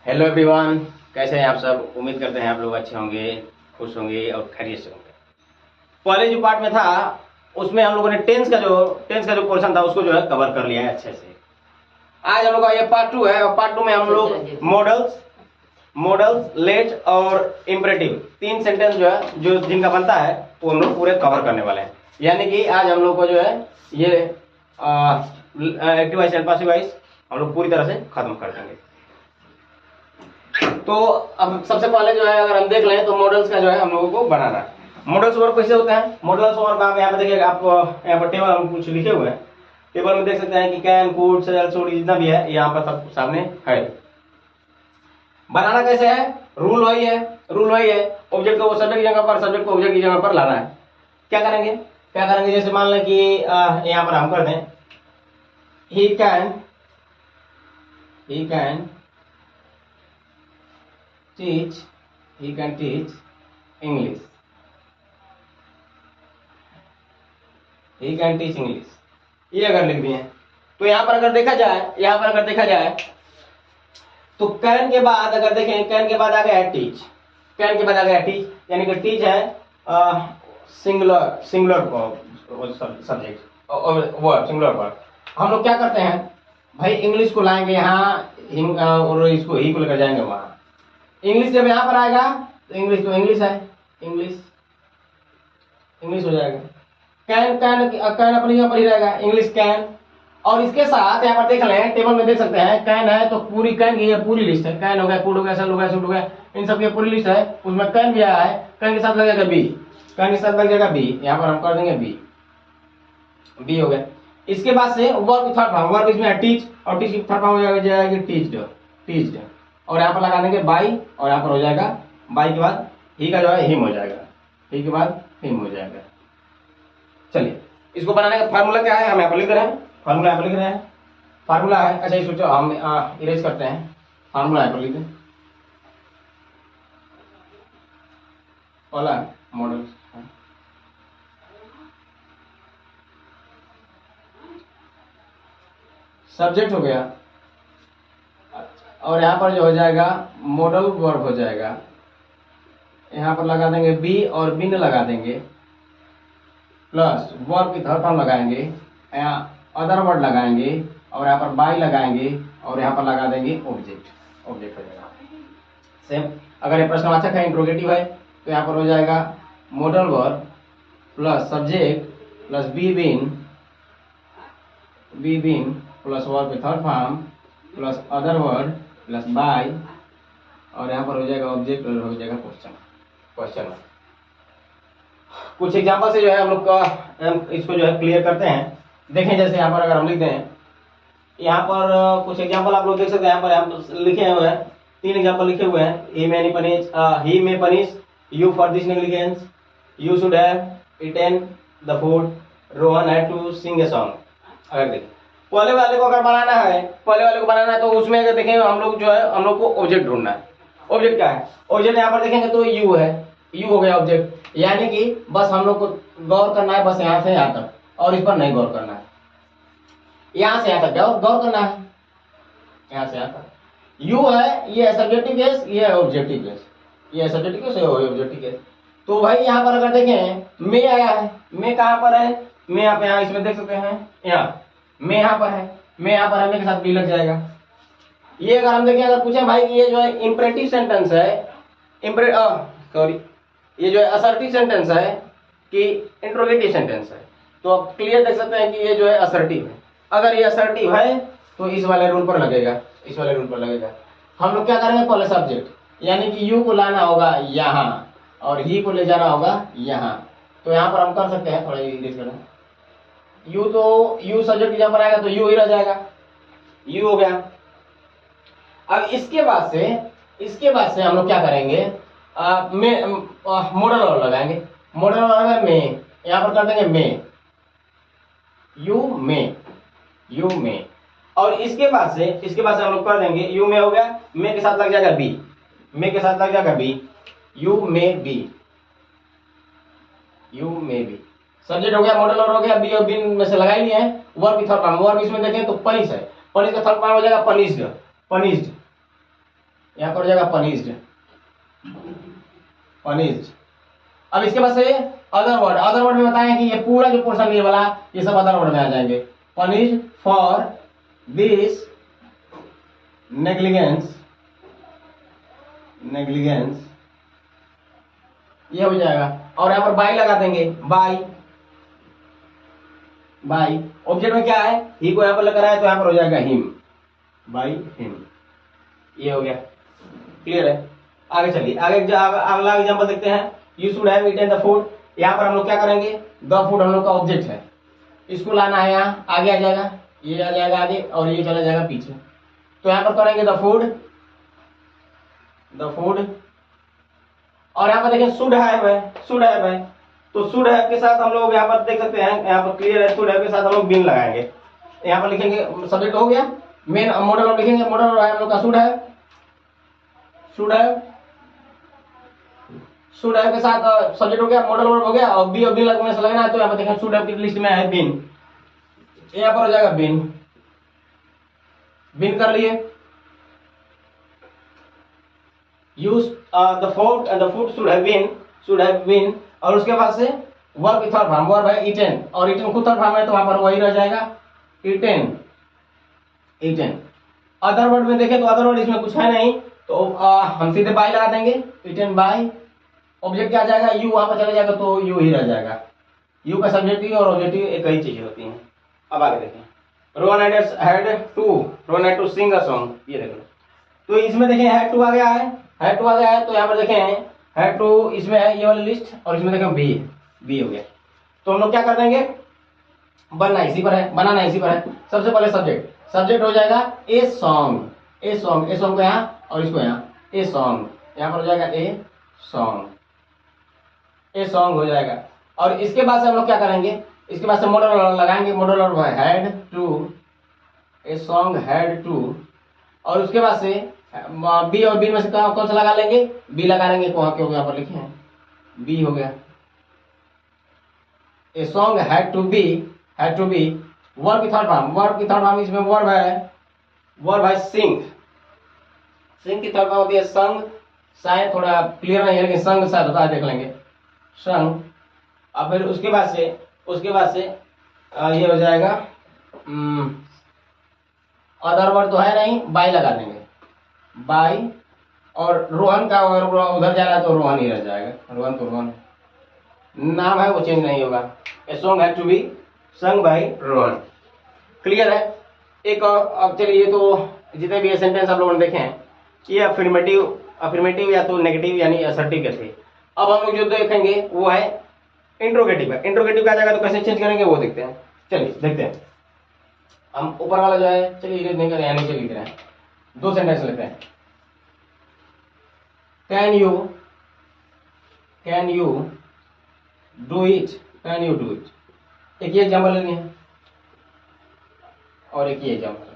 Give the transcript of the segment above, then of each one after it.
Hello everyone, कैसे हैं आप सब। उम्मीद करते हैं आप लोग अच्छे होंगे, खुश होंगे और खैरियत से होंगे। पहले जो पार्ट में था उसमें हम लोगों ने टेंस का जो पोर्शन था उसको जो है कवर कर लिया है अच्छे से। आज हम लोग का ये पार्ट 2 है और पार्ट 2 में हम लोग मॉडल्स लेट और इम्परेटिव 3 सेंटेंस जो है जो जिनका बनता है वो हम लोग पूरे कवर करने वाले हैं। यानी कि आज हम लोग को जो है ये active voice and passive voice हम लोग पूरी तरह से खत्म कर देंगे। तो अब सबसे पहले जो है अगर हम देख लें तो मॉडल्स का जो है हम लोगों को बनाना है। मॉडल्स वर्क कैसे होते हैं? मॉडल्स वर्क आप यहाँ पे देखिए, आप यहाँ पर टेबल हम कुछ लिखे हुए हैं। टेबल में देख सकते हैं कि कैन, कुड, सेल, शुड जितना भी है यहाँ पर सब सामने है। बनाना कैसे है? रूल वही है ऑब्जेक्ट को वो सब्जेक्ट की जगह पर, सब्जेक्ट को ऑब्जेक्ट की जगह पर लाना है। क्या करेंगे जैसे मान लें कि यहाँ पर हम कर दें ही कैन teach English। ये अगर लिख दिए तो यहाँ पर अगर देखा जाए तो कैन के बाद अगर देखें, कैन के बाद आ गया है टीच। यानी कि टीच है singular subject word, singular word. हम लोग क्या करते हैं भाई, इंग्लिश को लाएंगे यहाँ और इसको ही को लेकर जाएंगे वहां। इंग्लिश जब यहाँ पर आएगा तो इंग्लिश तो इंग्लिश है, इंग्लिश हो जाएगा। कैन अपनी जगह पर ही रहेगा, इंग्लिश कैन। और इसके साथ यहाँ पर देख लें, टेबल में देख सकते हैं कैन है तो पूरी कैन की ये पूरी लिस्ट है। कैन हो गया, कुड हो गया, सेल हो गया, शुड हो गया, इन सब की पूरी लिस्ट है। उसमें कैन भी आया है, कैन के साथ लग जाएगा बी। यहाँ पर हम कर देंगे बी हो गया। इसके बाद से वर्ब थर्ड फॉर्म, वर्ब इसमें है टीच और टीच की थर्ड फॉर्म हो जाएगी टीच्ड और यहाँ पर लगा देंगे बाई और यहाँ पर हो जाएगा बाई के बाद ही का जो है हिम हो जाएगा, ही के बाद हिम हो जाएगा। चलिए इसको बनाने का फार्मूला क्या है हम यहाँ पर लिख रहे हैं। फार्मूला है, अच्छा इसको हम इरेज करते हैं। फार्मूला यहाँ पर लिख दें, पहला मॉडल सब्जेक्ट हो गया और यहाँ पर जो हो जाएगा मॉडल वर्ब हो जाएगा। यहाँ पर लगा देंगे बी और बिन लगा देंगे प्लस वर्ब की थर्ड फॉर्म लगाएंगे, यहाँ अदर वर्ड लगाएंगे और यहाँ पर बाई लगाएंगे और यहाँ पर लगा देंगे ऑब्जेक्ट हो जाएगा। सेम अगर ये प्रश्नवाचक है, इंट्रोगेटिव है तो यहाँ पर हो जाएगा modal verb plus subject plus be been plus verb की third form plus other word plus by और यहाँ पर हो जाएगा ऑब्जेक्ट और हो जाएगा क्वेश्चन। कुछ एग्जांपल से जो है हम लोग का इसको जो है क्लियर करते हैं। देखें जैसे यहाँ पर अगर हम लिख दें, यहाँ पर कुछ एग्जांपल आप लोग देख सकते हैं। यहाँ पर हम लिखे हुए हैं 3 एग्जांपल लिखे हुए हैं। He may punish you for this negligence, you should have eaten the food, Rohan had to sing a song. अगर देखें पहले वाले को अगर बनाना है तो उसमें अगर देखें हम लोग को ऑब्जेक्ट ढूंढना है। ऑब्जेक्ट क्या है? ऑब्जेक्ट यहाँ पर देखेंगे तो यू है, यू हो गया ऑब्जेक्ट। यानी कि बस हम लोग को गौर करना है बस यहाँ से यहाँ तक और इस पर नहीं गौर करना है। यहाँ से यहाँ तक गौर करना है, यहाँ से यहाँ तक। यू है, ये सब्जेक्टिव केस, ये है ऑब्जेक्टिव केस, ये सब्जेक्टिव केस, ये ऑब्जेक्टिव केस। तो भाई यहाँ पर अगर देखें मे आया है, मे कहाँ पर है? मे आप यहाँ इसमें देख सकते हैं, यहाँ मे यहाँ पर है, मे के साथ बी लग जाएगा। ये अगर हम देखें, अगर पूछे भाई ये जो है इंपरेटिव सेंटेंस है, ये जो है असर्टिव सेंटेंस है कि इंट्रोगेटिव सेंटेंस है, तो आप क्लियर देख सकते हैं कि ये जो है असर्टिव है। अगर ये असर्टिव है तो इस वाले रूल पर लगेगा, हम लोग क्या करेंगे, पहले सब्जेक्ट यानी कि यू को लाना होगा यहाँ और ही को ले जाना होगा यहाँ। तो यहाँ पर हम कर सकते हैं, थोड़ा इंग्लिश करना, यू सब्जेक्ट जब पर आएगा तो यू ही रह जाएगा, यू हो गया। अब इसके बाद से हम लोग क्या करेंगे, मॉडल और लगाएंगे, में यहाँ पर कर देंगे मे, यू मे और इसके बाद से हम लोग कर देंगे यू में हो गया, मे के साथ लग जाएगा be, you may be subject हो गया, मॉडल और हो गया, बी और बिन में से लगा ही लिए हैं। वर्ब की थर्ड फॉर्म, वर्ब इसमें देखें तो पनिश है, पनिश का थर्ड फॉर्म हो जाएगा पनिश्ड, यहाँ पर हो जाएगा पनिश्ड, पनिश्ड। अब इसके बाद से अदर वर्ड में बताएं कि ये पूरा जो पोर्शन ये वाला ये सब अदर वर्ड में आ जाएंगे। Punished for this negligence, negligence ये हो जाएगा। और यहाँ पर बाई लगा देंगे, बाई, बाई ऑब्जेक्ट में क्या है, ही को यहाँ पर लगा रहा है तो यहाँ पर हो जाएगा हिम, बाई हिम, ये हो गया। क्लियर है? आगे चलिए, आगे अगला एग्जांपल देखते हैं। You should have eaten the food. यहाँ पर हम लोग क्या करेंगे, द फूड हम लोग का ऑब्जेक्ट है, इसको लाना है यहाँ आगे आ जाएगा, ये आ जाएगा आगे और ये चला जाएगा पीछे। तो यहाँ पर करेंगे द फूड, द फूड। और यहाँ पर देखिए शुड हैव है, शुड हैव है, तो शुड हैव के साथ हम लोग यहाँ पर देख सकते हैं, यहाँ पर क्लियर है, शुड हैव के साथ हम लोग बिन लगाएंगे। यहाँ पर लिखेंगे सब्जेक्ट हो गया, मेन मॉडल वर्ब लिखेंगे, मॉडल वर्ब है हम लोग का should have, should have, should have के साथ सब्जेक्ट हो गया, मॉडल वर्ब हो गया, और बी और बिन लगने से लगना है। तो यहाँ पर देखें शुड हैव की लिस्ट में है बिन, यहाँ पर हो जाएगा बिन, बिन कर लिए। Use the food and the food should have been, और उसके बाद से वर्ब की थर्ड फॉर्म, वर्ब है ईटेन, और ईटेन खुद थर्ड फॉर्म है तो वहां पर वही रह जाएगा ईटेन, ईटेन। अदर वर्ड में देखें तो अदर वर्ड इसमें कुछ है नहीं, तो हम सीधे बाय लगा देंगे, ईटेन बाय। ऑब्जेक्ट क्या आ जाएगा, यू, वहां पर चला जाएगा तो यू ही रह जाएगा। यू का सब्जेक्टिव और ऑब्जेक्टिव एक ही चीज होती है। अब आगे देखें, Rohan had to sing a song, ये देखो। तो इसमें देखें हैड टू आ गया है, हैड टू आ गया है, तो यहाँ पर देखें हैड टू इसमें है ये वाली लिस्ट, और इसमें देखें बी, बी हो गया। तो हम लोग क्या कर देंगे, बनना इसी पर है, बनाना इसी पर है। सबसे पहले सब्जेक्ट, सब्जेक्ट हो जाएगा a song, a song, a song को यहाँ और इसको यहाँ, ए सॉन्ग, यहाँ पर हो जाएगा ए सॉन्ग, ए सॉन्ग हो जाएगा। और इसके बाद से हम लोग क्या करेंगे, इसके बाद से मॉडल लगाएंगे, मॉडल और had to, a song had to, और उसके बाद से बी और बी में से कौन सा लगा लेंगे, बी लगा लेंगे, कहाँ के हो गया, यहाँ पर लिखे हैं बी हो गया। A song had to be, had to be. Verb की थर्ड फॉर्म, वर्ब की थर्ड फॉर्म इसमें वर्ब है सिंग, सिंग की थर्ड फॉर्म होती है संग, शायद थोड़ा क्लियर नहीं है लेकिन संग शायद होता है, देख लेंगे संग। अब फिर उसके बाद से ये हो जाएगा अदर वर्ड तो है नहीं, बाय लगा देंगे, बाय। और रोहन का अगर उधर जा रहा है तो रोहन ही रह जाएगा, रोहन तो रोहन नाम है वो चेंज नहीं होगा। A song had to be sung by Rohan. Clear है? एक और, अब चलिए, तो जितने भी ये सेंटेंस आप लोगों ने देखे हैं ये अफर्मेटिव या तो नेगेटिव यानी असर्टिव के थे। अब हम लोग जो देखेंगे वो है इंट्रोगेटिव है। इंट्रोगेटिव का जाएगा तो कैसे चेंज करेंगे वो देखते हैं। चलिए देखते हैं। हम ऊपर वाला जो है, चलिए इरेज नहीं करें, यहाँ नीचे लिख रहे हैं। दो सेंटेंस लेते हैं। Can you do it, can you do it. एक ये एग्जाम्पल लेनी है और एक ये एग्जाम्पल।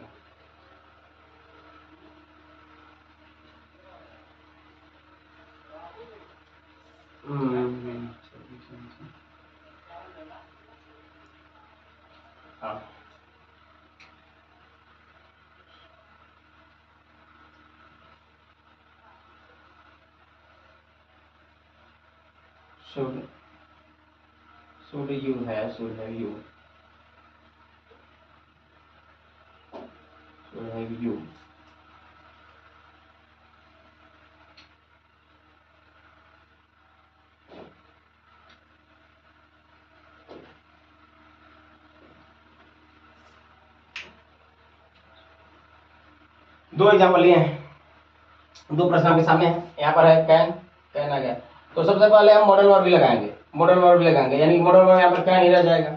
हाँ, should you have, should have you, should have you। दो एग्जाम्पल लिए हैं, दो प्रश्न आपके सामने है। यहाँ पर है कैन आ गया, तो सबसे पहले हम मॉडल वर्ब भी लगाएंगे, मॉडल वर्ब भी लगाएंगे, यानी मॉडल वर्ब यहाँ पर कैन ही रह जाएगा,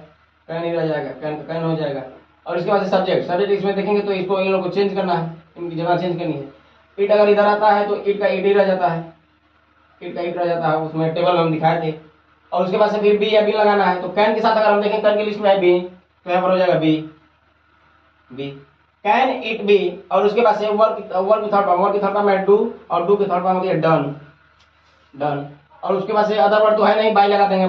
कैन ही रह जाएगा, कैन हो जाएगा। और इसके बाद से सब्जेक्ट इसमें देखेंगे तो इसको इन लोगों को चेंज करना है, इनकी जगह चेंज करनी है। इट अगर इधर आता है तो इट का इट ही रह जाता है, इट का इट रह जाता है, उसमें टेबल में हम दिखाए थे। और उसके बाद से फिर बी या बी लगाना है, तो कैन के साथ अगर हम देखें कैन की लिस्ट में है बी, तो यहाँ पर हो जाएगा बी, कैन इट बी। और उसके बाद से वर्ब की थर्ड फॉर्म है डू, और डू की थर्ड फॉर्म होती है डन। और उसके बाद से अदर वर्ड तो है नहीं, बाय लगा देंगे,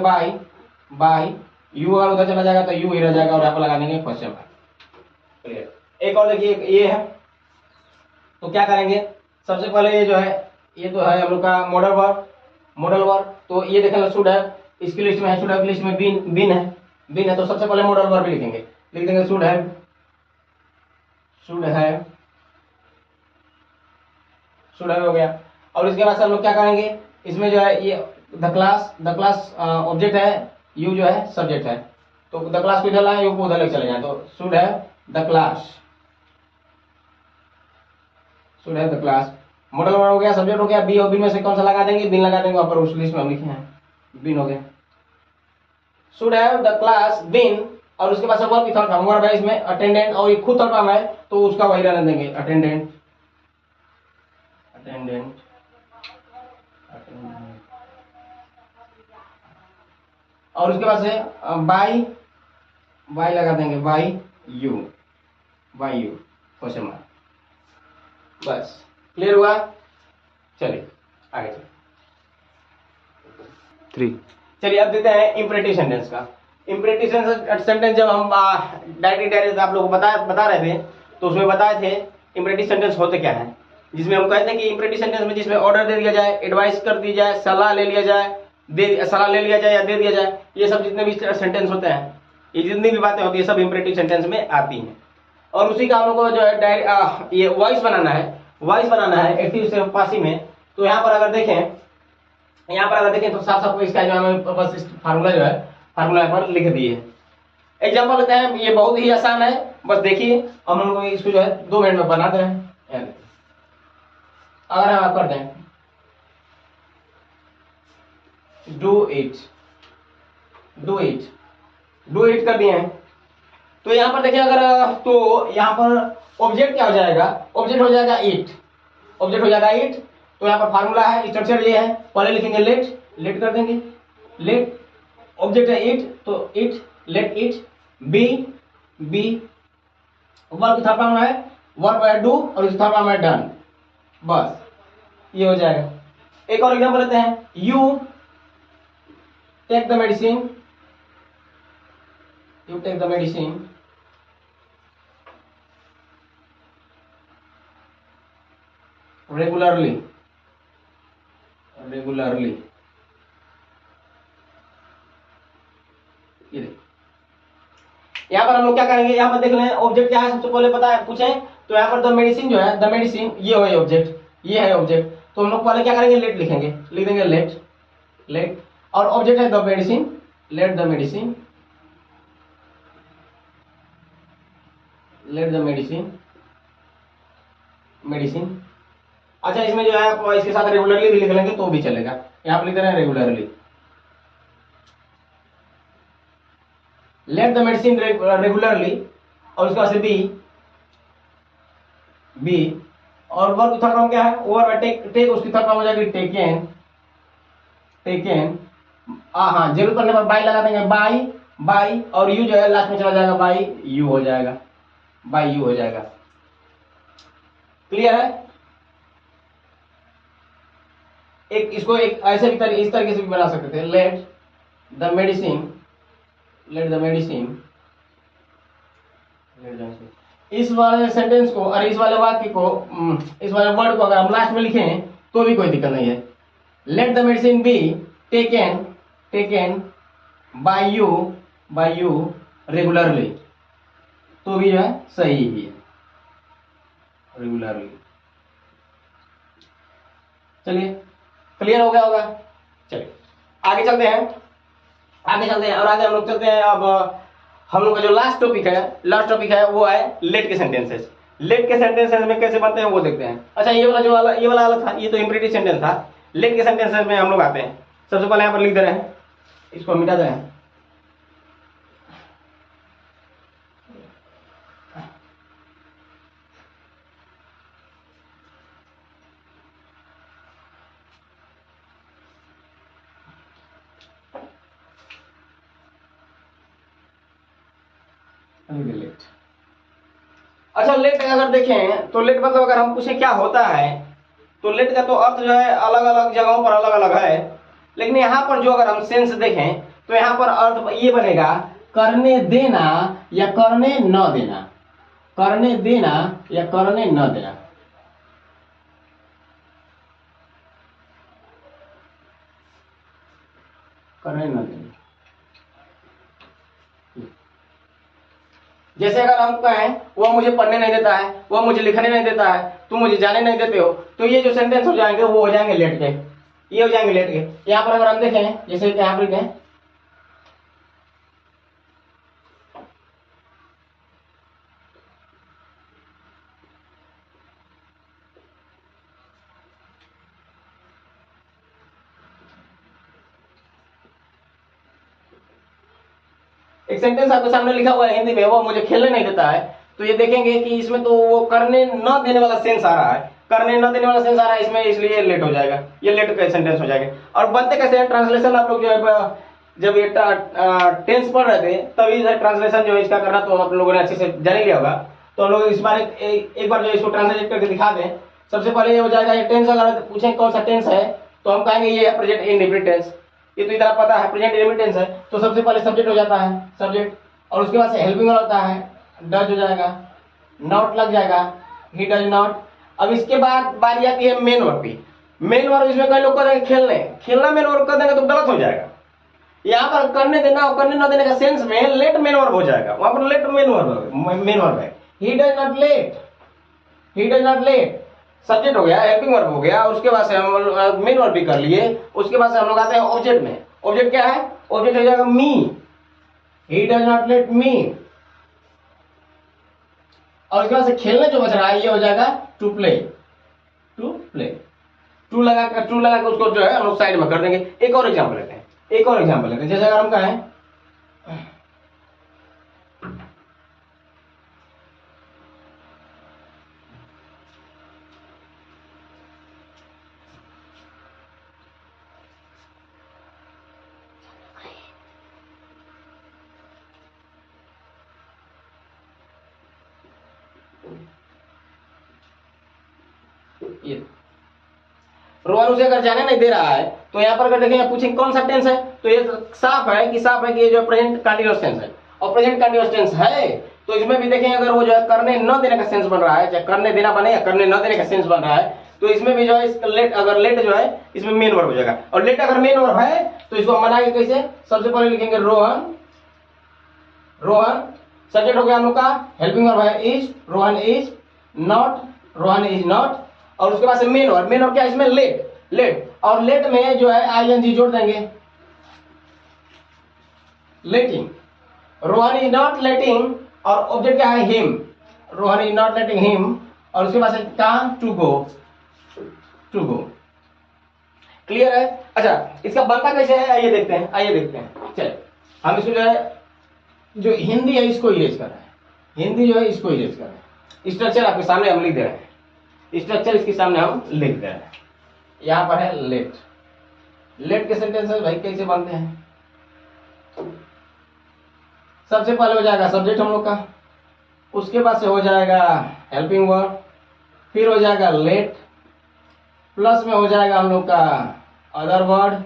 बाय। यू अगर उधर चला जाएगा तो यू ही रह जाएगा, और यहाँ पर लगा देंगे क्वेश्चन मार्क। क्लियर? एक और देखिए ये है, तो क्या करेंगे, सबसे पहले ये जो है, ये तो है हम लोग का मॉडल वर्ब। मॉडल वर्ब तो ये देखेंगे शुड है, इसकी लिस्ट में है, शुड है की लिस्ट में बीन है, बीन है, तो सबसे पहले मॉडल वर्ब लिखेंगे, लिख देंगे शुड है, शुड है, शुड है हो गया। और इसके बाद से हम लोग क्या करेंगे, इसमें जो है ये द क्लास ऑब्जेक्ट है, यू जो है सब्जेक्ट है, तो द क्लास को इधर लाए, यू को उधर लेके चले जाए, तो शुड है द क्लास, शुड है द क्लास। मॉडल वर्ब हो गया, सब्जेक्ट हो गया, बी और बिन में से कौन सा लगा देंगे, बिन लगा देंगे, वहां पर उस लिस्ट में हम लिखे हैं बिन हो गया। शुड हैव द क्लास बिन, और उसके बाद वर्ब की थर्ड फॉर्म, वर्ब है इसमें अटेंडेंट, और ये खुद थर्ड फॉर्म है तो उसका वही रहने देंगे अटेंडेंट, अटेंडेंट, और उसके बाद से बाय, बाय लगा देंगे, by you, by you question mark. बस क्लियर हुआ। चलिए आगे चलिए 3। चलिए अब देते हैं इंपरेटिव सेंटेंस का। इंपरेटिव सेंटेंस जब हम डायरेक्ट आप लोगों को बता रहे थे, तो उसमें बताए थे इंपरेटिव सेंटेंस होते क्या है, जिसमें हम कहते हैं कि इंपरेटिव सेंटेंस में जिसमें ऑर्डर दे दिया जाए, एडवाइस कर दी जाए, सलाह ले लिया जाए, सलाह ले लिया जाए या दे दिया जाए, ये सब जितने भी सेंटेंस होते हैं, ये जितनी भी बातें होती है सब इंपरेटिव सेंटेंस में आती हैं। और उसी का हम लोग को जो है ये वॉइस बनाना है, वॉइस बनाना है एक्टिव से पासिव में। तो यहाँ पर अगर देखें, यहाँ पर अगर देखें तो साफ साफ इसका जो हमें बस इस फार्मूला जो है, फार्मूला यहाँ पर लिख दिए। एग्जाम्पल लेते हैं, ये बहुत ही आसान है, बस देखिए हम लोग इसको जो है 2 मिनट में बनाते हैं। अगर हम कर दें do it, do it, do it कर दिए हैं, तो यहाँ पर देखिए अगर, तो यहाँ पर ऑब्जेक्ट क्या हो जाएगा, ऑब्जेक्ट हो जाएगा इट, ऑब्जेक्ट हो जाएगा इट। तो यहाँ पर फार्मूला है, स्ट्रक्चर ये है, पहले लिखेंगे लेट, लेट कर देंगे, लेट, ऑब्जेक्ट है इट, तो it, let it be, be, verb की थर्ड फॉर्म है, वर्ब है डू, और इसकी थर्ड फॉर्म है डन, बस ये हो जाएगा। एक और एग्जांपल लेते हैं, you take the medicine, you take the medicine regularly, regularly, ये यहाँ पर हम लोग क्या करेंगे, यहाँ पर देख लें ऑब्जेक्ट क्या है, सबसे पहले पता है पूछें, तो यहाँ पर द मेडिसिन जो है, द मेडिसिन ये है ऑब्जेक्ट, ये है ऑब्जेक्ट, तो हम लोग पहले क्या करेंगे, लेट लिखेंगे, लिख देंगे लेट, लेट, और ऑब्जेक्ट है the medicine, let the medicine, let the medicine, medicine. अच्छा इसमें जो है आप इसके साथ रेगुलरली भी लिख लेंगे तो भी चलेगा, यहाँ पर लिख रहे हैं regularly, let the medicine regularly, और उसके बाद से बी, बी, और वर्ब थर्ड फॉर्म क्या है, ओवर टेक, टेक उसकी थर्ड फॉर्म हो जाएगी टेकन, टेकन, हाँ जरूरत पड़ने पर बाय लगा देंगे, बाय, बाय, और यू जो है लास्ट में चला जाएगा, बाय यू हो जाएगा, बाय यू हो जाएगा। क्लियर है। एक इसको एक ऐसे भी इस तरीके से भी बना सकते थे, let the medicine, let the medicine, इस वाले सेंटेंस को और इस वाले वाक्य को, इस वाले वर्ड को अगर हम लास्ट में लिखें तो भी कोई दिक्कत नहीं है। Let the medicine be taken, taken by you regularly, तो भी जो है सही ही है, रेगुलरली। चलिए क्लियर हो गया होगा। चलिए आगे चलते हैं, आगे चलते हैं, और आगे हम लोग चलते हैं। अब हम लोग का जो लास्ट टॉपिक है वो है लेट के सेंटेंसेस। लेट के सेंटेंसेस में कैसे बनते हैं वो देखते हैं। अच्छा ये वाला अलग था, ये तो इंपरेटिव सेंटेंस था। लेट के सेंटेंसेस में हम लोग आते हैं। सबसे पहले यहाँ पर लिख दे रहे हैं, इसको मिटा दें, लेट। अच्छा लेट अगर देखें तो लेट मतलब अगर हम पूछें क्या होता है, तो लेट का तो अर्थ जो है अलग अलग जगहों पर अलग अलग है, लेकिन यहाँ पर जो अगर हम सेंस देखें तो यहाँ पर अर्थ ये बनेगा करने देना या करने न देना, करने देना या करने न देना। करने न देने। जैसे अगर हम कहें वह मुझे पढ़ने नहीं देता है, वह मुझे लिखने नहीं देता है, तुम मुझे जाने नहीं देते हो, तो ये जो सेंटेंस हो जाएंगे वो हो जाएंगे लेट के, ये हो जाएंगे लेट के। यहाँ पर अगर हम देखें, जैसे यहाँ पर देखें, एक सेंटेंस आपके सामने लिखा हुआ है हिंदी में, वो मुझे खेलने नहीं देता है, तो ये देखेंगे कि इसमें तो वो करने न देने वाला सेंस आ रहा है, करने न देने वाला सेंस आ रहा है इसमें, इसलिए लेट हो जाएगा, ये लेट का सेंटेंस हो जाएगा। और बनते कैसे हैं ट्रांसलेशन, आप लोग जो है जब ये टेंस पढ़ रहे थे तभी ट्रांसलेशन जो है इसका करना तो आप लोगों ने अच्छे से जान लिया होगा। तो हम लोग इस बार एक बार जो इसको ट्रांसलेट करके दिखा दें। सबसे पहले ये हो जाएगा, ये टेंस अगर पूछें कौन सा टेंस है तो हम कहेंगे ये है प्रेजेंट इंडेफिनिट टेंस, ये तो इतना पता है प्रेजेंट इंडेफिनिट टेंस है। तो सबसे पहले सब्जेक्ट हो जाता है, सब्जेक्ट, और उसके बाद से हेल्पिंग वर्ब होता है, डज हो जाएगा, नॉट लग जाएगा, ही डज नॉट। अब इसके बाद बारी आती है मेन वर्ब की। मेन वर्ब इसमें कई लोग कर देंगे खेलने, खेलना मेन वर्ब कर देंगे तो गलत हो जाएगा। यहाँ पर करने देना और करने न देने का सेंस में लेट मेन वर्ब हो जाएगा, वहां पर लेट मेन वर्ब है। ही does not late, he does not late subject हो गया, हेल्पिंग वर्ब हो गया, उसके बाद से हम मेन वर्ब भी कर लिए। उसके बाद से हम लोग आते हैं ऑब्जेक्ट में। ऑब्जेक्ट क्या है? ऑब्जेक्ट हो जाएगा me, he does not let me. और उसके बाद से खेलने जो बच रहा है ये हो जाएगा to play, to play. To लगा कर उसको जो है हम लोग साइड में कर देंगे। एक और एग्जांपल लेते हैं, एक और एग्जांपल लेते हैं। जैसे अगर हम कहें ये रोहन उसे अगर जाने नहीं दे रहा है तो यहाँ पर अगर देखें पूछें कौन सा टेंस है तो ये साफ है कि ये जो प्रेजेंट कंटीन्यूअस टेंस है। और प्रेजेंट कंटीन्यूअस टेंस है तो इसमें भी देखें अगर वो जो है करने न देने का सेंस बन रहा है, चाहे करने देना बने या करने न देने का सेंस बन रहा है, तो इसमें भी जो है लेट, अगर लेट जो है इसमें मेन वर्ब हो जाएगा। और लेट अगर मेन वर्ब है तो इसको हम बनाएंगे कैसे? सबसे पहले लिखेंगे रोहन, रोहन सब्जेक्ट हो गया हम लोग का, हेल्पिंग वर्ब है is, Rohan is not, Rohan is not. और उसके बाद से मेन वर्ब, मेन वर्ब क्या है इसमें? Late, late. और लेट में जो है आईएनजी जोड़ देंगे, letting, Rohan is not letting. और ऑब्जेक्ट क्या है? Him, Rohan is not letting him. और उसके बाद से कहां? To go, to go. Clear है? अच्छा, इसका बनता कैसे है आइए देखते हैं, आइए देखते हैं। चलिए हम इसको जो है, जो हिंदी है इसको इरेज कर रहे हैं, हिंदी जो है इसको इरेज कर रहे हैं। स्ट्रक्चर आपके सामने हम लिख दे रहे हैं, स्ट्रक्चर इसके सामने हम लिख दे रहे हैं। यहां पर है लेट, लेट के सेंटेंसेस भाई कैसे बनते हैं? सबसे पहले हो जाएगा सब्जेक्ट हम लोग का, उसके बाद से हो जाएगा हेल्पिंग वर्ब, फिर हो जाएगा लेट, प्लस में हो जाएगा हम लोग का अदर वर्ड,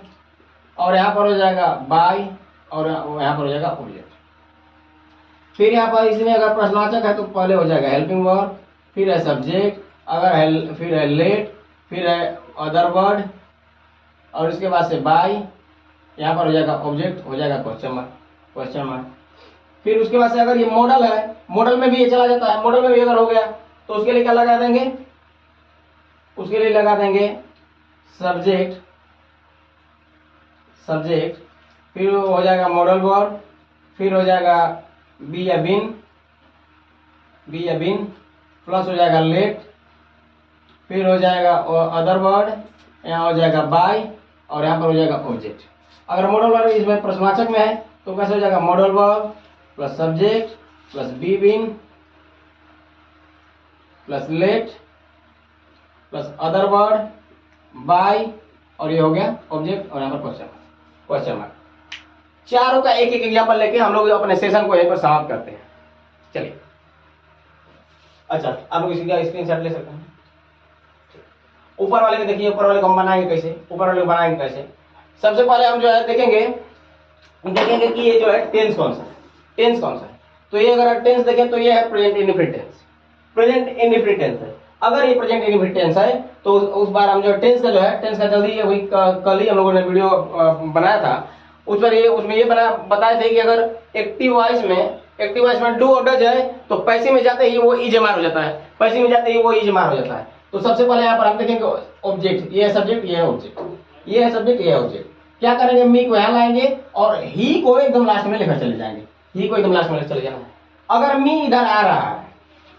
और यहाँ पर हो जाएगा बाय, और यहाँ पर हो जाएगा ऑब्जेक्ट। फिर यहाँ पर इसमें अगर प्रश्नवाचक है तो पहले हो जाएगा हेल्पिंग वर्ब, फिर है सब्जेक्ट, अगर फिर है लेट, फिर है अदर वर्ड, और इसके बाद से बाय, यहाँ पर हो जाएगा ऑब्जेक्ट, हो जाएगा क्वेश्चन मार्क, क्वेश्चन मार्क। फिर उसके बाद से अगर ये मॉडल है, मॉडल में भी ये चला जाता है, मॉडल में भी अगर हो गया तो उसके लिए क्या लगा देंगे? उसके लिए लगा देंगे सब्जेक्ट, सब्जेक्ट, फिर हो जाएगा मॉडल वर्ब, फिर हो जाएगा बी या बिन, बी या बिन, प्लस हो जाएगा लेट, फिर हो जाएगा अदर वर्ड, यहाँ हो जाएगा बाय, और यहाँ पर हो जाएगा ऑब्जेक्ट। अगर मॉडल वर्ब इसमें प्रश्नवाचक में है तो कैसे हो जाएगा? Modal verb plus subject plus be been plus let plus other word by, और ये हो गया ऑब्जेक्ट, और यहाँ पर क्वेश्चन मार्क, क्वेश्चन मार्क। चारों का एक एक एग्जांपल लेके हम लोग अपने सेशन को यहीं पर समाप्त करते हैं। चलिए, अच्छा आप लोग इसका स्क्रीनशॉट ले सकते हैं। ऊपर वाले को देखिए, ऊपर वाले को हम बनाएंगे कैसे? ऊपर वाले को बनाएंगे कैसे? सबसे पहले हम जो है देखेंगे कि ये जो है टेंस कौन सा है, टेंस कौन सा है। तो ये अगर टेंस देखें तो ये है present indefinite tense, present indefinite tense है। अगर ये प्रेजेंट इंडेफिनिट टेंस है तो उस बार हम जो टेंस का जो है, टेंस का जल्दी वही कल ही हम लोगों ने वीडियो बनाया था, उस पर ये उसमें ये बना बताए थे कि अगर एक्टिव वॉइस में डू और डज है तो पैसिव में जाते ही वो इजमार हो जाता है, पैसिव में जाते ही वो इजमार हो जाता है। तो सबसे पहले यहाँ पर हम देखेंगे ऑब्जेक्ट, ये है सब्जेक्ट, ये है ऑब्जेक्ट, ये है सब्जेक्ट, ये है ऑब्जेक्ट। क्या करेंगे, मी को यहाँ लाएंगे और ही को एकदम लास्ट में लेकर चले जाएंगे, ही को एकदम लास्ट में लेकर चले जाना है। अगर मी इधर आ रहा है,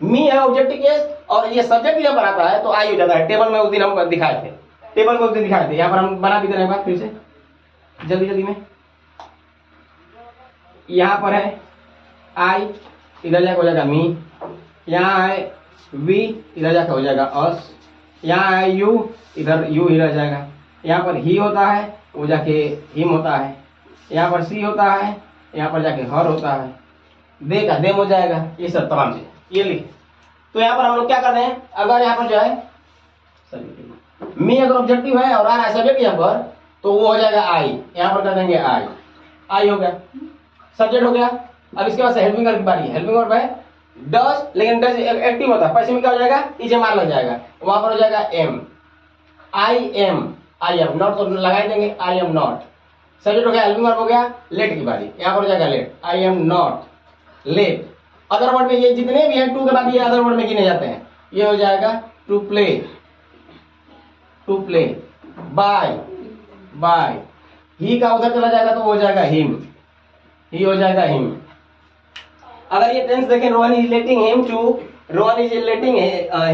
मी है ऑब्जेक्टिव केस और ये सब्जेक्ट जब बनाता है तो आई हो जाता है। टेबल में उस दिन हम दिखाए थे, टेबल में उस दिन दिखाए थे, यहाँ पर हम बना भी देने बाद फिर से जल्दी जल्दी में। यहाँ पर है आई, इधर जाकर हो जाएगा मी, यहाँ है वी, इधर जाकर हो जाएगा अस, यहाँ है यू, इधर यू ही रह जाएगा, यहाँ पर ही होता है वो जाके हिम होता है, यहाँ पर सी होता है, यहाँ पर जाके हर होता है, दे का देम हो जाएगा। ये सब तमाम चीज ये लिखे। तो यहाँ पर हम लोग क्या कर रहे हैं, अगर यहाँ पर जो है मी अगर ऑब्जेक्टिव है और आ रहा है सब्जेक्ट यहाँ पर तो वो हो जाएगा आई, यहाँ पर कर देंगे आई, आई हो गया, सब्जेक्ट हो गया। अब इसके बाद हेल्पिंग वर्ब की बारी है, हेल्पिंग वर्ब है डज, लेकिन डज एक्टिव होता है, पैसिव में क्या हो जाएगा, इज मार लग जाएगा, वहां पर हो जाएगा एम, आई एम नॉट तो लगा देंगे, आई एम नॉट। सब्जेक्ट हो गया, हेल्पिंग वर्ब हो गया, लेट की बारी, यहाँ पर हो जाएगा let, I am not let. Other word में ये जितने भी हैं टू के बाद ये अदर वर्ड में गिने जाते हैं, ये हो जाएगा to play, to play, bye bye, ही का उधर चला जाएगा तो हो जाएगा हिम, ही हो जाएगा हिम। अगर ये टेंस देखें, Rohan is letting him to, Rohan is letting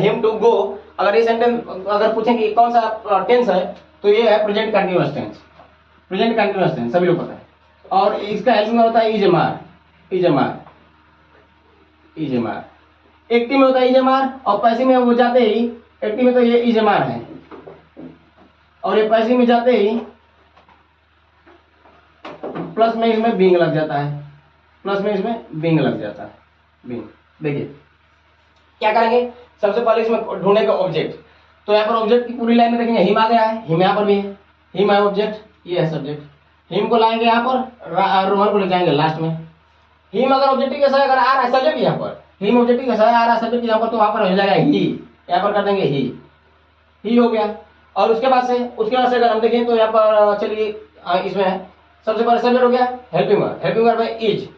him to go, अगर ये सेंटेंस अगर पूछें कि कौन सा टेंस है तो ये है present continuous tense, present continuous tense सभी लोग पता है। और इसका हेल्पिंग होता है इजमार, इजमार, इजमार। एक्टिव में होता है इजमार और पैसिव में वो जाते ही, एक्टिव में तो ये इजमार है और ये पैसिव में जाते ही प्लस में इसमें बिंग लग जाता है, प्लस में इसमें बिंग लग जाता है, बिंग। देखिए क्या करेंगे, सबसे पहले इसमें ढूंढेगा ऑब्जेक्ट। तो यहाँ पर ऑब्जेक्ट की पूरी लाइन में देखेंगे हिम आ गया है, हिम यहाँ पर भी है, हिम है ऑब्जेक्ट, ये है सब्जेक्ट। हिम को लाएंगे यहाँ पर, रोहन को ले जाएंगे लास्ट में। हिम अगर ऑब्जेक्टिव के साथ अगर आ रहा है सब्जेक्ट यहाँ पर, हिम ऑब्जेक्टिव के साथ आ रहा है सब्जेक्ट यहाँ पर तो वहां पर हो जाएगा ही, यहाँ पर कर देंगे ही हो गया। और उसके बाद से अगर हम देखें तो यहाँ पर चलिए इसमें है, सबसे पहले सब्जेक्ट हो गया, हेल्पिंग वर्ब, हेल्पिंग वर्ब है इज,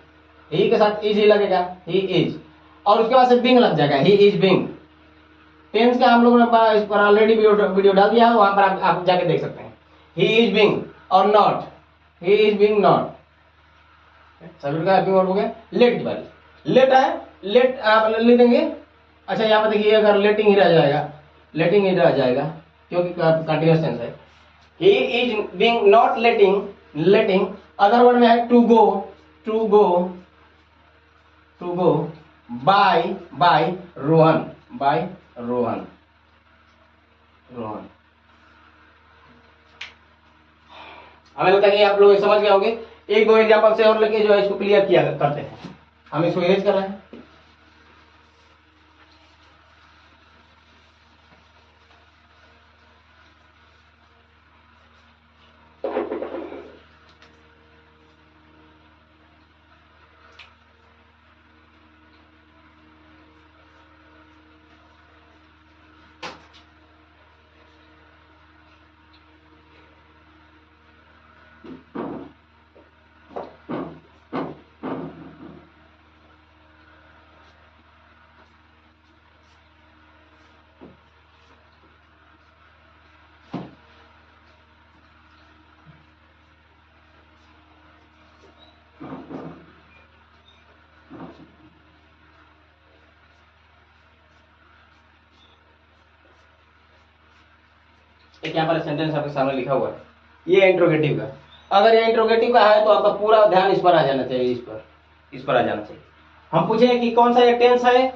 ही के साथ इज ही लगेगा, ही इज। और उसके बाद से बिंग लग जाएगा, ही इज बिंग। टेंस का हम लोगों ने इस पर ऑलरेडी वीडियो डाल दिया है, वहां पर आप जाके देख सकते हैं। ही इज बिंग और not, he is being not, subject का हेल्पिंग वर्ब हो गया। लेट की बारी, लेट है, लेट आप लिख देंगे। अच्छा यहाँ पर देखिए अगर लेटिंग ही रह जाएगा, लेटिंग ही रह जाएगा क्योंकि कंटीन्यूअस टेंस है। He is being not letting, letting. Other word में है to go, to go, to go, by by Rohan, by Rohan, Rohan. हमें लगता है कि आप लोग समझ गए होंगे। एक दो एग्जांपल से और लेके जो है इसको क्लियर किया करते हैं। हम इसको इरेज कर रहे हैं। एक यहाँ पर सेंटेंस आपके सामने लिखा हुआ है, ये इंट्रोगेटिव का। अगर ये इंट्रोगेटिव का है तो आपका पूरा ध्यान इस पर आ जाना चाहिए, इस पर आ जाना चाहिए। हम पूछे कि कौन सा ये टेंस है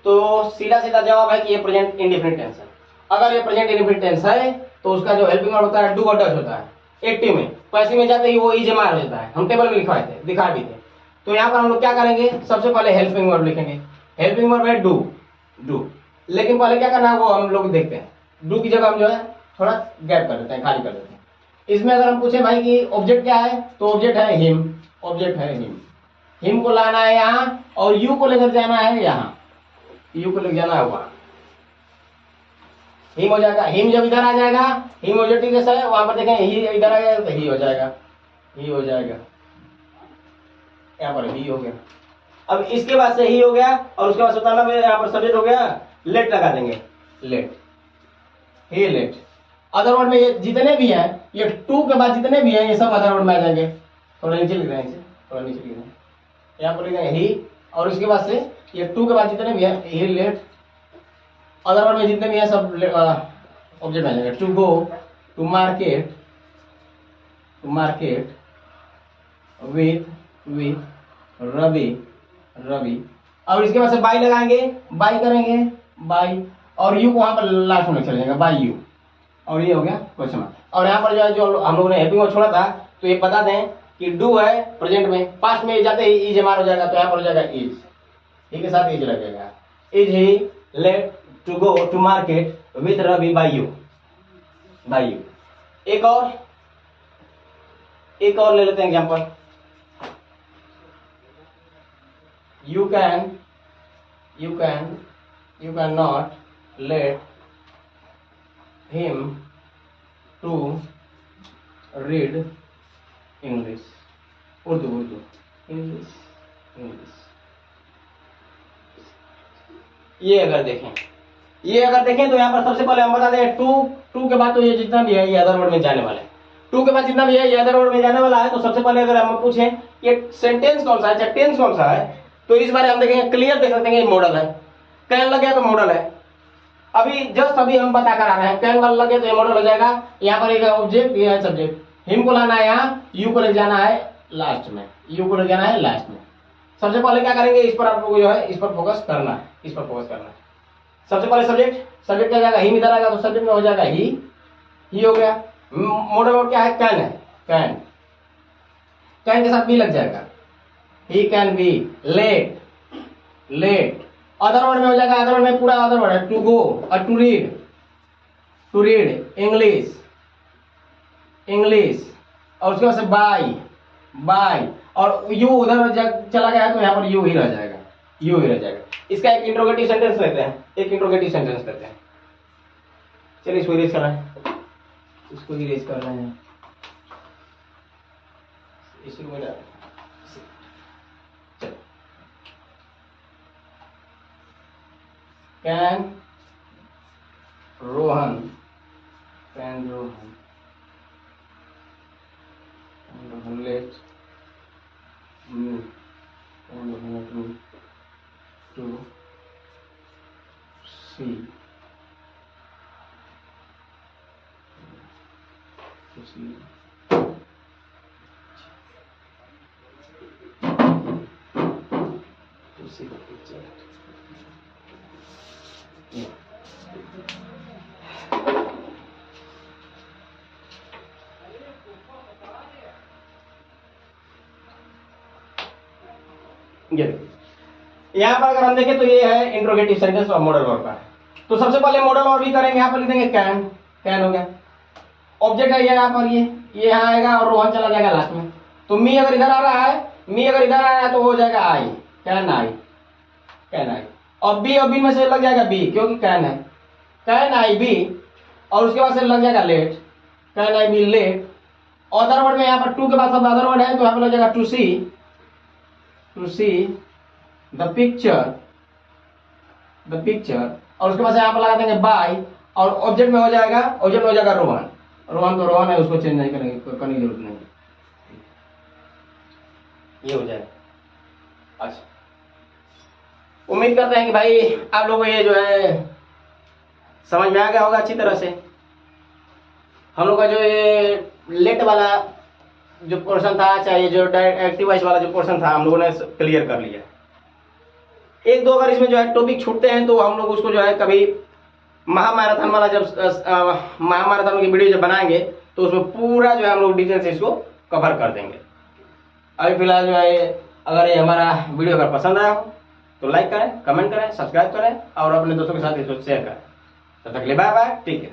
तो सीधा सीधा जवाब है कि ये प्रेजेंट इंडेफिनिट टेंस है। अगर ये प्रेजेंट इंडेफिनिट टेंस है तो उसका जो हेल्पिंग वर्ब होता है डू और डज होता है। एक्टिव में, पैसिव में जाते ही वो इज मार होता है। हम टेबल में लिखवाए थे, दिखा भी थे। तो यहाँ पर हम लोग क्या करेंगे, सबसे पहले हेल्पिंग वर्ब लिखेंगे। हेल्पिंग वर्ब है डू, डू। लेकिन पहले क्या करना है वो हम लोग देखते हैं। डू की जगह हम जो है थोड़ा गैप कर देते हैं, खाली कर देते हैं। इसमें अगर हम पूछे भाई कि ऑब्जेक्ट क्या है तो ऑब्जेक्ट है हिम, ऑब्जेक्ट है हिम। हिम को लाना है यहाँ और यू को लेकर जाना है यहाँ, यू को लेकर जाना है वहां। हिम हो जाएगा, हिम जब इधर आ जाएगा, हिम ऑब्जेक्टिव के साथ वहां पर देखें ही इधर आ जाएगा तो ही हो जाएगा। ही हो जाएगा, यहाँ पर ही हो गया। अब इसके बाद से ही हो गया और उसके बाद सुताना में यहाँ पर सब्जेक्ट हो गया, लेट लगा देंगे, लेट, ही लेट। अदर वर्ड में ये जितने भी हैं, ये टू के बाद जितने भी हैं ये सब अदर वर्ड में आ जाएंगे। थोड़ा नीचे लिख रहे हैं, इसे थोड़ा नीचे लिख रहे हैं, यहाँ पर लिख रहे हैं ही, और उसके बाद से ये टू के बाद जितने भी हैं, ही लेट। अदर वर्ड में जितने भी हैं सब ऑब्जेक्ट में आ जाएंगे। To go, to market, to market, with Ravi, Ravi. और इसके बाद से बाई लगाएंगे, बाई करेंगे, बाई, और यू को वहां पर लास्ट में चल जाएगा, बाई यू, और ये हो गया क्वेश्चन मार्क। और यहाँ पर जो है जो हम लोगों ने हेल्पिंग वर्ब छोड़ा था, तो ये बता दें कि डू है प्रेजेंट में, पास्ट में जाते ही इज एमआर हो जाएगा, तो यहाँ पर हो जाएगा इज, ही के साथ इज लग जाएगा। Is he let to go to market with Ravi by you, by you. एक और ले लेते हैं example. You cannot let him to read English. Urdu, English. ये अगर देखें तो यहाँ पर सबसे पहले हम बता दें टू के बाद तो ये जितना भी है ये अदर वर्ड में जाने वाला है। टू के बाद जितना भी है ये अदर वर्ड में जाने वाला है। तो सबसे पहले अगर हम पूछें ये सेंटेंस कौन सा है, टेंस कौन सा है, तो इस बारे हम देखेंगे, क्लियर देख सकते हैं ये मॉडल है। कैन लग गया तो मॉडल है। अभी जस्ट अभी हम बता कर आ रहे हैं, कैन वाला लग गया तो ये मॉडल हो जाएगा। यहाँ पर एक ऑब्जेक्ट, ये है सब्जेक्ट। हिम को लाना है यहाँ, यू को ले जाना है लास्ट में, यू को ले जाना है लास्ट में। सबसे पहले क्या करेंगे, इस पर आप लोगों को जो है इस पर फोकस करना है, इस पर फोकस करना है। सबसे पहले सब्जेक्ट क्या जाएगा, हिम इधर आएगा तो सब्जेक्ट में हो जाएगा ही हो गया। मॉडल वर्ड क्या है, कैन है, कैन के साथ भी लग जाएगा, he can be, let, other word में हो जाएगा, अदर वर्ड में पूरा अदर वर्ड है, टू गो और टू रीड इंग्लिश, और उसके बाद से बाय, और यू उधर चला गया है तो यहाँ पर यू ही रह जाएगा, इसका एक इंट्रोगेटिव सेंटेंस लेते हैं, चलिए इसको इरेज कर रहे हैं, इसको में can Rohan let me to see the picture. यहाँ पर अगर हम देखें तो ये है इंट्रोगेटिव सेंटेंस और मॉडल वर्ब का। तो सबसे पहले मॉडल वर्ब भी करेंगे, यहाँ पर लिख देंगे कैन हो गया। ऑब्जेक्ट है यहाँ पर, ये यहाँ आएगा और रोहन चला जाएगा लास्ट में। तो मी अगर इधर आ रहा है तो हो जाएगा आई, कैन आई। और बी में से लग जाएगा बी, क्योंकि कैन है, कैन आई बी, और उसके बाद से लग जाएगा let, can I be let. Other word में यहाँ पर टू के बाद सब अदर वर्ड है, तो यहाँ पर लग जाएगा टू सी द पिक्चर, और उसके बाद यहाँ पर लगा देंगे बाय, और ऑब्जेक्ट में हो जाएगा रोहन। तो रोहन है, उसको चेंज नहीं करने की जरूरत नहीं, ये हो जाएगा। अच्छा, उम्मीद करते हैं कि भाई आप लोगों को ये जो है समझ में आ गया होगा अच्छी तरह से। हम लोग का जो ये लेट वाला जो पोर्शन था, चाहे जो एक्टिव वॉइस वाला जो पोर्शन था, हम लोगों ने क्लियर कर लिया। एक दो अगर इसमें जो है टॉपिक छूटते हैं तो हम लोग उसको जो है कभी महामैराथन वाला जब महामैराथन की वीडियो जब बनाएंगे तो उसमें पूरा जो है हम लोग डिटेल से इसको कवर कर देंगे। अभी फिलहाल जो है अगर ये हमारा वीडियो अगर पसंद आया हो तो लाइक करें, कमेंट करें, सब्सक्राइब करें और अपने दोस्तों के साथ इसको शेयर करें। तब तक के लिए बाय बाय, ठीक है।